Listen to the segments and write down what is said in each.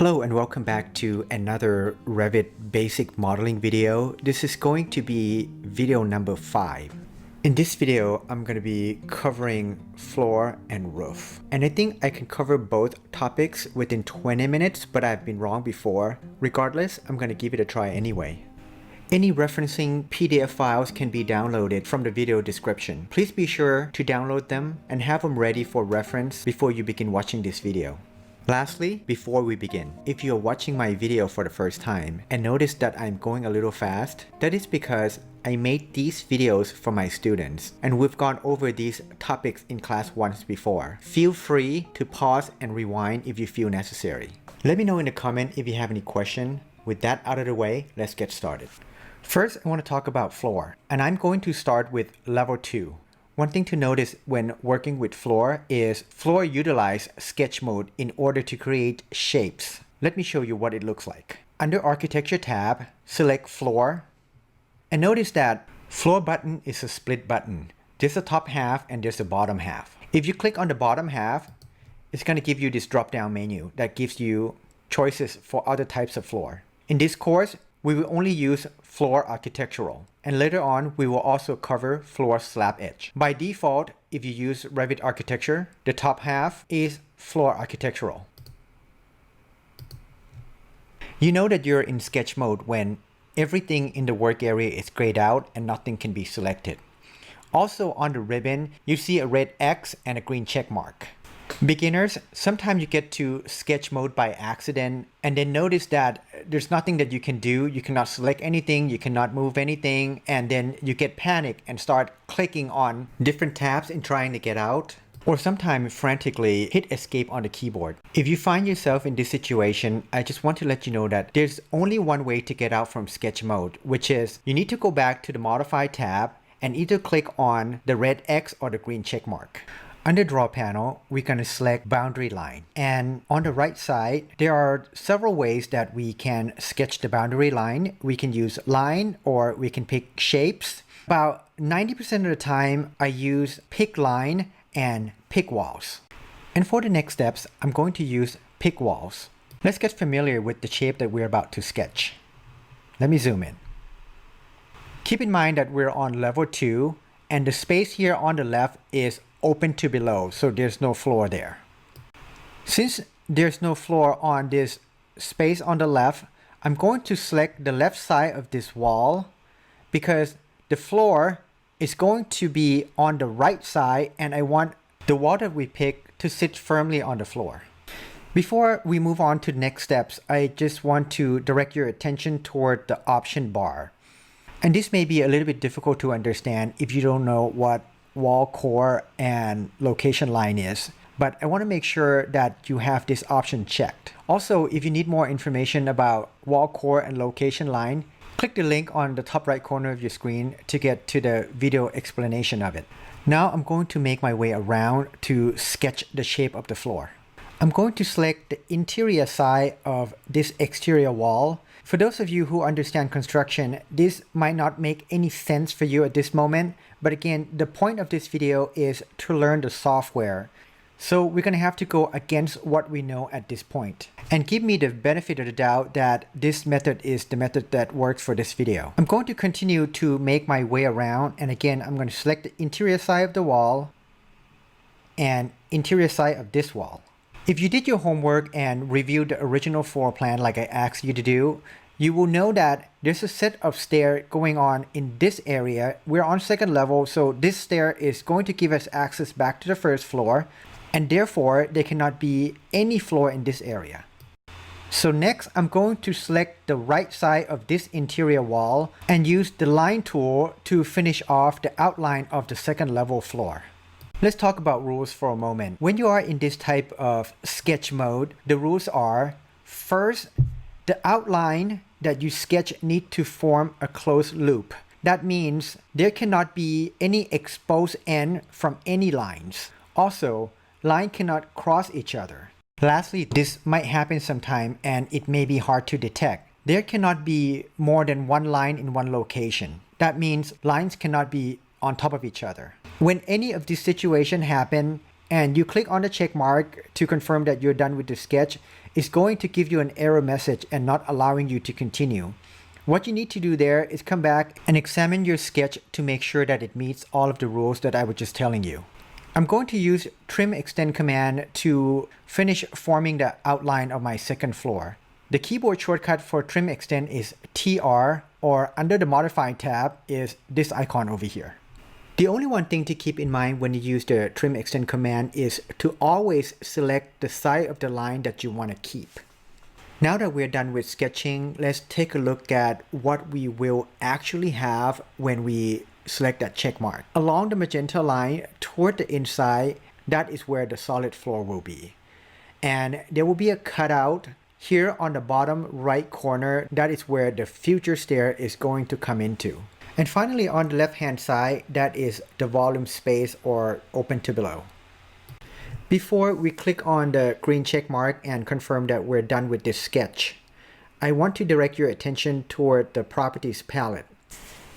Hello and welcome back to another Revit basic modeling video. This is going to be video number 5. In this video, I'm going to be covering floor and roof. And I think I can cover both topics within 20 minutes, but I've been wrong before. Regardless, I'm going to give it a try anyway. Any referencing PDF files can be downloaded from the video description. Please be sure to download them and have them ready for reference before you begin watching this video. Lastly, before we begin, if you are watching my video for the first time and notice that I'm going a little fast, that is because I made these videos for my students and we've gone over these topics in class once before. Feel free to pause and rewind if you feel necessary. Let me know in the comment if you have any question. With that out of the way, let's get started. First, I want to talk about floor, and I'm going to start with level 2. One thing to notice when working with floor is floor utilize sketch mode in order to create shapes. Let me show you what it looks like. Under Architecture tab, select Floor, and notice that Floor button is a split button. There's a top half and there's a bottom half. If you click on the bottom half, it's going to give you this drop-down menu that gives you choices for other types of floor. In this course, we will only use floor architectural, and later on we will also cover floor slab edge. By default, if you use Revit architecture, the top half is floor architectural. You know that you're in sketch mode when everything in the work area is grayed out and nothing can be selected. Also on the ribbon, you see a red X and a green check mark. Beginners, sometimes you get to sketch mode by accident and then notice that there's nothing that you can do. You cannot select anything, you cannot move anything, and then you get panicked and start clicking on different tabs and trying to get out. Or sometimes frantically hit escape on the keyboard. If you find yourself in this situation, I just want to let you know that there's only one way to get out from sketch mode, which is you need to go back to the Modify tab and either click on the red X or the green check mark. Under Draw panel, we're going to select Boundary Line. And on the right side, there are several ways that we can sketch the boundary line. We can use line or we can pick shapes. About 90% of the time, I use pick line and pick walls. And for the next steps, I'm going to use pick walls. Let's get familiar with the shape that we're about to sketch. Let me zoom in. Keep in mind that we're on level 2 and the space here on the left is open to below, so there's no floor there. Since there's no floor on this space on the left, I'm going to select the left side of this wall because the floor is going to be on the right side and I want the wall that we pick to sit firmly on the floor. Before we move on to the next steps, I just want to direct your attention toward the option bar. And this may be a little bit difficult to understand if you don't know what wall core and location line is, but I want to make sure that you have this option checked. Also, if you need more information about wall core and location line, click the link on the top right corner of your screen to get to the video explanation of it. Now I'm going to make my way around to sketch the shape of the floor. I'm going to select the interior side of this exterior wall. For those of you who understand construction, this might not make any sense for you at this moment, but again, the point of this video is to learn the software. So we're going to have to go against what we know at this point. And give me the benefit of the doubt that this method is the method that works for this video. I'm going to continue to make my way around, and again, I'm going to select the interior side of the wall and interior side of this wall. If you did your homework and reviewed the original floor plan like I asked you to do, you will know that there's a set of stairs going on in this area. We're on second level, so this stair is going to give us access back to the first floor, and therefore there cannot be any floor in this area. So next, I'm going to select the right side of this interior wall and use the line tool to finish off the outline of the second level floor. Let's talk about rules for a moment. When you are in this type of sketch mode, the rules are, first, the outline that you sketch need to form a closed loop. That means there cannot be any exposed end from any lines. Also, lines cannot cross each other. Lastly, this might happen sometime and it may be hard to detect. There cannot be more than one line in one location. That means lines cannot be on top of each other. When any of these situations happen and you click on the check mark to confirm that you're done with the sketch, it's going to give you an error message and not allowing you to continue. What you need to do there is come back and examine your sketch to make sure that it meets all of the rules that I was just telling you. I'm going to use trim extend command to finish forming the outline of my second floor. The keyboard shortcut for trim extend is TR, or under the modify tab is this icon over here. The only one thing to keep in mind when you use the trim extend command is to always select the side of the line that you want to keep. Now that we're done with sketching, let's take a look at what we will actually have when we select that check mark. Along the magenta line toward the inside, that is where the solid floor will be. And there will be a cutout here on the bottom right corner. That is where the future stair is going to come into. And finally, on the left hand side, that is the volume space or open to below. Before we click on the green check mark and confirm that we're done with this sketch, I want to direct your attention toward the properties palette.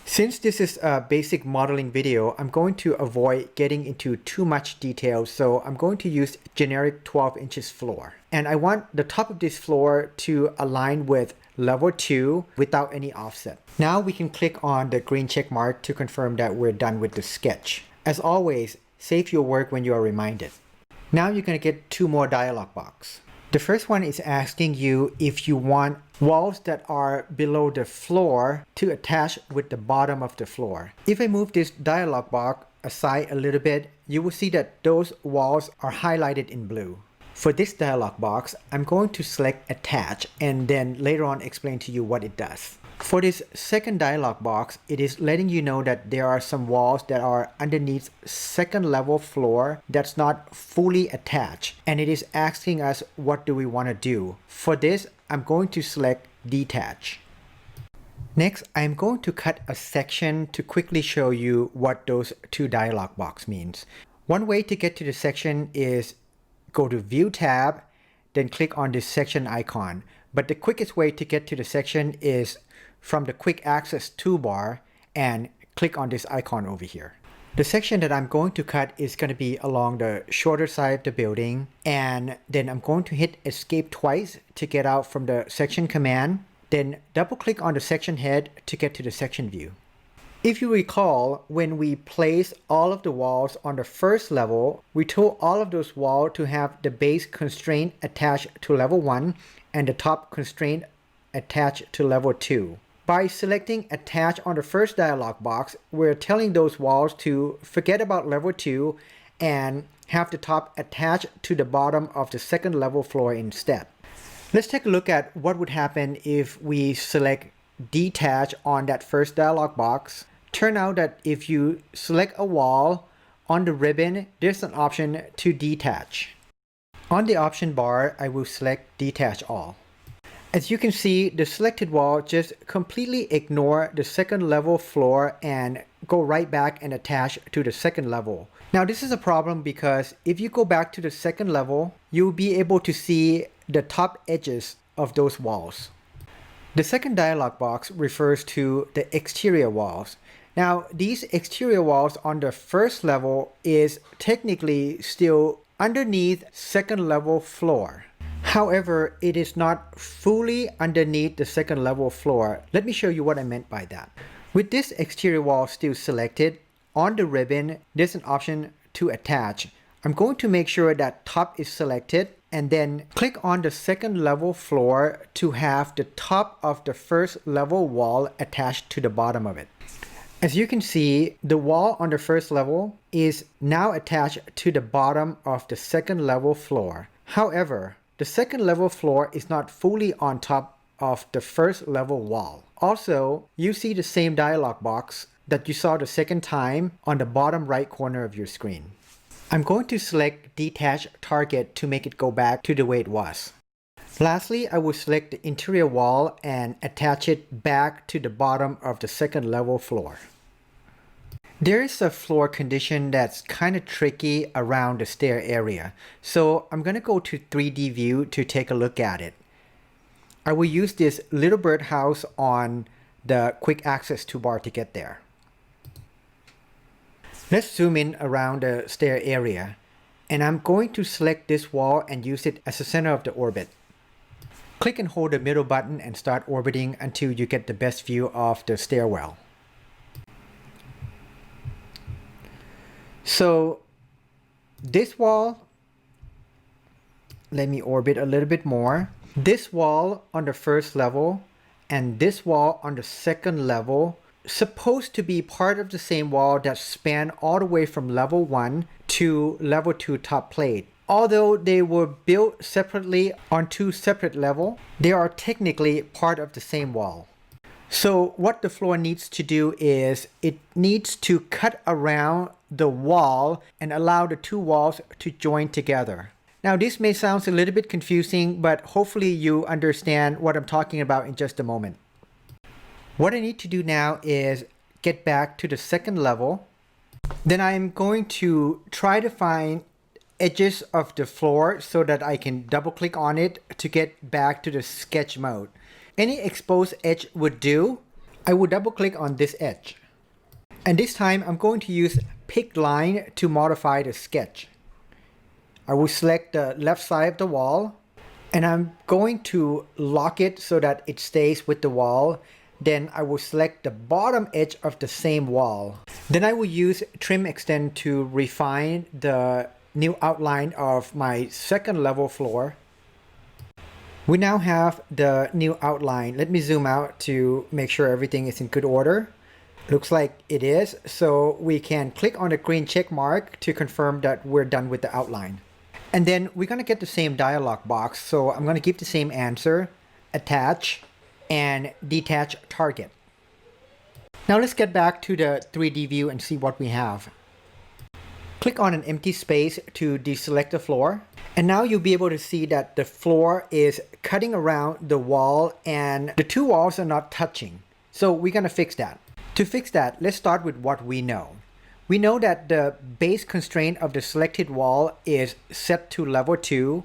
Since this is a basic modeling video, I'm going to avoid getting into too much detail, so I'm going to use generic 12 inches floor. And I want the top of this floor to align with level 2 without any offset. Now we can click on the green check mark to confirm that we're done with the sketch. As always, save your work when you are reminded. Now you're going to get two more dialog boxes. The first one is asking you if you want walls that are below the floor to attach with the bottom of the floor. If I move this dialog box aside a little bit, you will see that those walls are highlighted in blue. For this dialog box, I'm going to select attach and then later on explain to you what it does. For this second dialog box, it is letting you know that there are some walls that are underneath second level floor that's not fully attached, and it is asking us what do we want to do. For this, I'm going to select detach. Next, I'm going to cut a section to quickly show you what those two dialog box means. One way to get to the section is go to View tab, then click on this section icon. But the quickest way to get to the section is from the quick access toolbar and click on this icon over here. The section that I'm going to cut is going to be along the shorter side of the building, and then I'm going to hit escape twice to get out from the section command, then double click on the section head to get to the section view. If you recall, when we placed all of the walls on the first level, we told all of those walls to have the base constraint attached to level 1 and the top constraint attached to level 2. By selecting attach on the first dialog box, we're telling those walls to forget about level 2 and have the top attached to the bottom of the second level floor instead. Let's take a look at what would happen if we select detach on that first dialog box. Turn out that if you select a wall on the ribbon, there's an option to detach. On the option bar, I will select detach all. As you can see, the selected wall just completely ignore the second level floor and go right back and attach to the second level. Now this is a problem because if you go back to the second level, you'll be able to see the top edges of those walls. The second dialog box refers to the exterior walls. Now these exterior walls on the first level is technically still underneath second level floor. However, it is not fully underneath the second level floor. Let me show you what I meant by that. With this exterior wall still selected, on the ribbon, there's an option to attach. I'm going to make sure that top is selected and then click on the second level floor to have the top of the first level wall attached to the bottom of it. As you can see, the wall on the first level is now attached to the bottom of the second level floor. However, the second level floor is not fully on top of the first level wall. Also, you see the same dialog box that you saw the second time on the bottom right corner of your screen. I'm going to select detach target to make it go back to the way it was. Lastly, I will select the interior wall and attach it back to the bottom of the second level floor. There is a floor condition that's kind of tricky around the stair area, so I'm going to go to 3D view to take a look at it. I will use this little birdhouse on the quick access toolbar to get there. Let's zoom in around the stair area. And I'm going to select this wall and use it as the center of the orbit. Click and hold the middle button and start orbiting until you get the best view of the stairwell. So this wall, let me orbit a little bit more. This wall on the first level and this wall on the second level supposed to be part of the same wall that span all the way from level 1 to level 2 top plate. Although they were built separately on 2 separate levels, they are technically part of the same wall. So what the floor needs to do is it needs to cut around the wall and allow the 2 walls to join together. Now this may sound a little bit confusing, but hopefully you understand what I'm talking about in just a moment. What I need to do now is get back to the second level. Then I'm going to try to find edges of the floor so that I can double click on it to get back to the sketch mode. Any exposed edge would do. I will double click on this edge. And this time I'm going to use pick line to modify the sketch. I will select the left side of the wall and I'm going to lock it so that it stays with the wall. Then I will select the bottom edge of the same wall. Then I will use trim extend to refine the new outline of my second level floor. We now have the new outline. Let me zoom out to make sure everything is in good order. Looks like it is. So we can click on the green check mark to confirm that we're done with the outline. And then we're going to get the same dialog box. So I'm going to give the same answer, attach, and detach target. Now let's get back to the 3D view and see what we have. Click on an empty space to deselect the floor. And now you'll be able to see that the floor is cutting around the wall and the 2 walls are not touching. So we're going to fix that. To fix that, let's start with what we know. We know that the base constraint of the selected wall is set to level 2.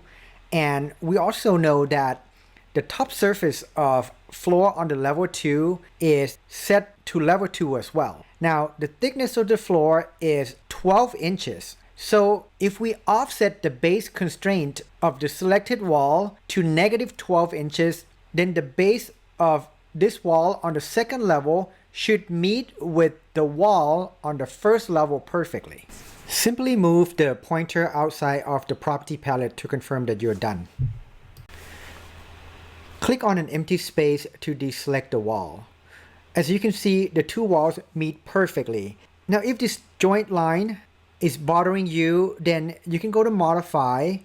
And we also know that the top surface of floor on the level 2 is set to level 2 as well. Now, the thickness of the floor is 12 inches. So if we offset the base constraint of the selected wall to negative 12 inches, then the base of this wall on the second level should meet with the wall on the first level perfectly. Simply move the pointer outside of the property palette to confirm that you're done. Click on an empty space to deselect the wall. As you can see, the 2 walls meet perfectly. Now if this joint line is bothering you, then you can go to modify,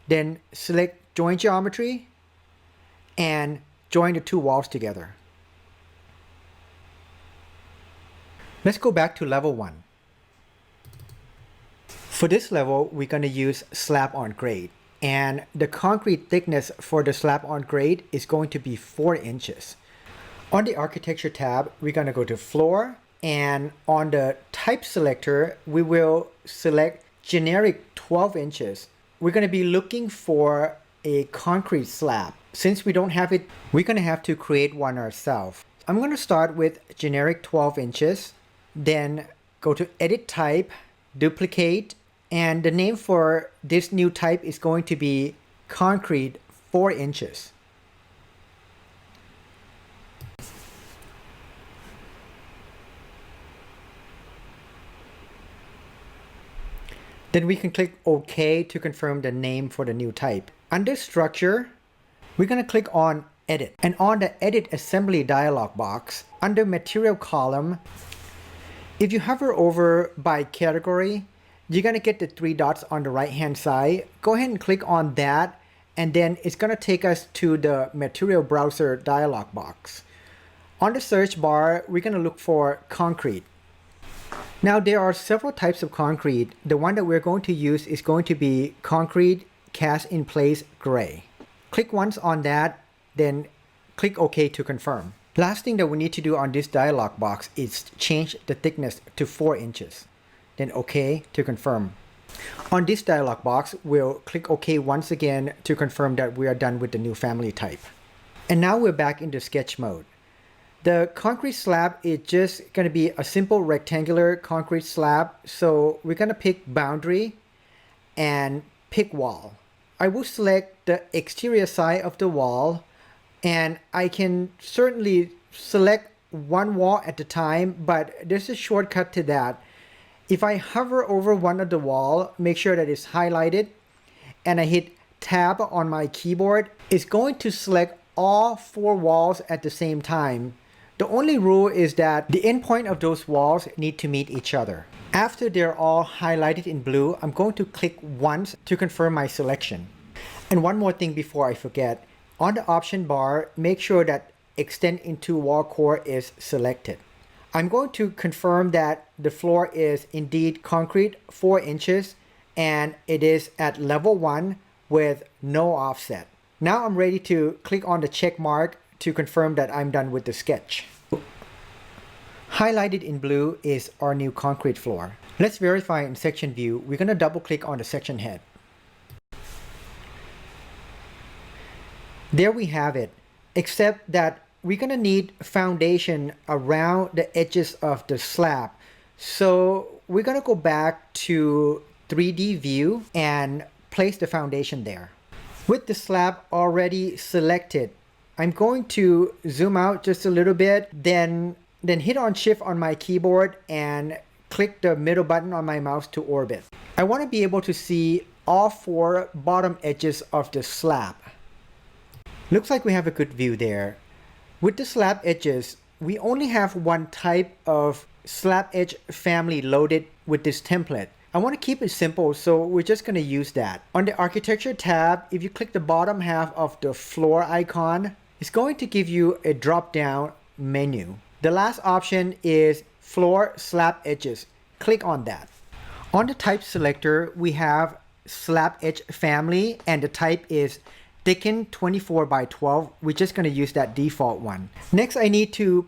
then select joint geometry and join the 2 walls together. Let's go back to level 1. For this level, we're going to use slab on grade. And the concrete thickness for the slab on grade is going to be 4 inches. On the architecture tab, we're going to go to floor, and on the type selector, we will select generic 12 inches. We're going to be looking for a concrete slab. Since we don't have it, we're going to have to create one ourselves. I'm going to start with generic 12 inches, then go to edit type, duplicate, and the name for this new type is going to be concrete 4 inches. Then we can click OK to confirm the name for the new type. Under structure, we're going to click on edit. And on the edit assembly dialog box, under material column, if you hover over by category, you're going to get the 3 dots on the right hand side. Go ahead and click on that, and then it's going to take us to the material browser dialog box. On the search bar, we're going to look for concrete. Now there are several types of concrete. The one that we're going to use is going to be concrete cast in place gray. Click once on that, then click OK to confirm. Last thing that we need to do on this dialog box is change the thickness to 4 inches. Then OK to confirm. On this dialog box, we'll click OK once again to confirm that we are done with the new family type. And now we're back into sketch mode. The concrete slab is just going to be a simple rectangular concrete slab. So we're going to pick boundary and pick wall. I will select the exterior side of the wall, and I can certainly select one wall at a time, but there's a shortcut to that. If I hover over one of the wall, make sure that it's highlighted, and I hit tab on my keyboard, it's going to select all 4 walls at the same time. The only rule is that the endpoint of those walls need to meet each other. After they're all highlighted in blue, I'm going to click once to confirm my selection. And one more thing before I forget, on the option bar, make sure that extend into wall core is selected. I'm going to confirm that the floor is indeed concrete 4 inches and it is at level 1 with no offset. Now I'm ready to click on the check mark to confirm that I'm done with the sketch. Highlighted in blue is our new concrete floor. Let's verify in section view. We're going to double click on the section head. There we have it, except that we're going to need foundation around the edges of the slab. So we're going to go back to 3D view and place the foundation there. With the slab already selected, I'm going to zoom out just a little bit, then hit on shift on my keyboard and click the middle button on my mouse to orbit. I want to be able to see all 4 bottom edges of the slab. Looks like we have a good view there. With the slab edges, we only have one type of slab edge family loaded with this template. I want to keep it simple, so we're just going to use that. On the architecture tab, if you click the bottom half of the floor icon, it's going to give you a drop-down menu. The last option is floor slab edges. Click on that. On the type selector, we have slab edge family, and the type is thicken 24 by 12. We're just going to use that default one. Next, I need to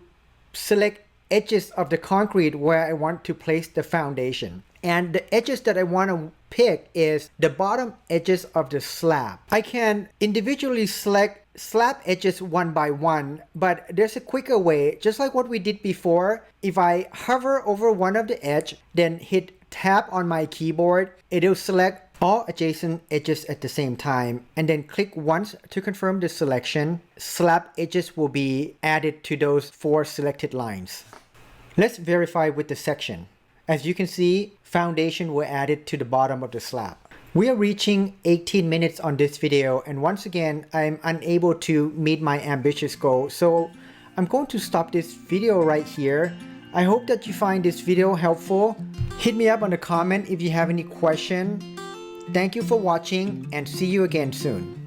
select edges of the concrete where I want to place the foundation. And the edges that I want to pick is the bottom edges of the slab. I can individually select slab edges one by one, but there's a quicker way, just like what we did before. If I hover over one of the edge, then hit tab on my keyboard, it'll select all adjacent edges at the same time, and then click once to confirm the selection. Slab edges will be added to those 4 selected lines. Let's verify with the section. As you can see, foundation were added to the bottom of the slab. We are reaching 18 minutes on this video, and once again, I'm unable to meet my ambitious goal. So I'm going to stop this video right here. I hope that you find this video helpful. Hit me up on the comment if you have any question. Thank you for watching, and see you again soon.